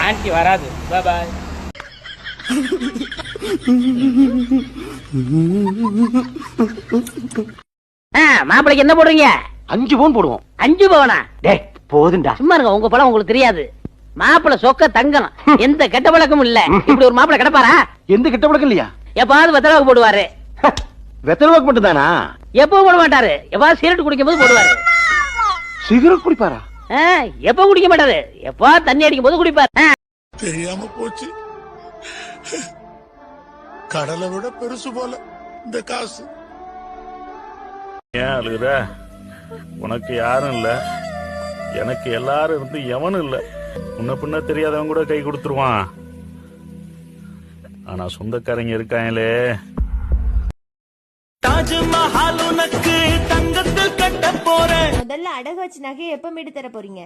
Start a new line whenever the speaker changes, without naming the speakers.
Anti வராது. பாய். மாப்பிளைக்கு என்ன போடுறீங்க?
5 பவுன் போடுவோம்.
5 பவுனா?
டேய் போதுண்டா.
சும்மா இருங்க, உங்க பழம் உங்களுக்கு தெரியாது. மாப்பிளை சொக்க தங்கணும், எந்த கெட்ட பழக்கமும் இல்ல. இப்படி ஒரு மாப்பிளை கிடப்பாரா?
எந்த கிட்ட பழக்கம் இல்லையா?
எப்பாவது வெத்தலாவுக்கு போடுவாரு.
வெத்தலவாக்கு மட்டும் தானா?
எப்பவும் போட மாட்டாரு. எப்பாவது சிகரெட் குடிக்கும் போது போடுவாரு.
சிகரெட் குடிப்பாரா?
எப்ப குடிக்க மாட்டாரு, எப்பா தண்ணி அடிக்கும் போது குடிப்பாரு.
தெரியாம போச்சு. கடலை விட பெருசு போல இந்த காசு.
ஏன் அழுகுற? உனக்கு யாரும் இல்ல, எனக்கு எல்லாரும் இருந்து எவனும் இல்ல. முன்ன பின்ன தெரியாதவன் கூட கை கொடுத்துருவான். ஆனா சொந்தக்காரங்க இருக்காங்களே. தாஜ்மஹால் உனக்கு தங்கத்தில் கட்ட போறேன்.
முதல்ல அடகு வச்சு நகையை எப்ப மீட்டு தர போறீங்க?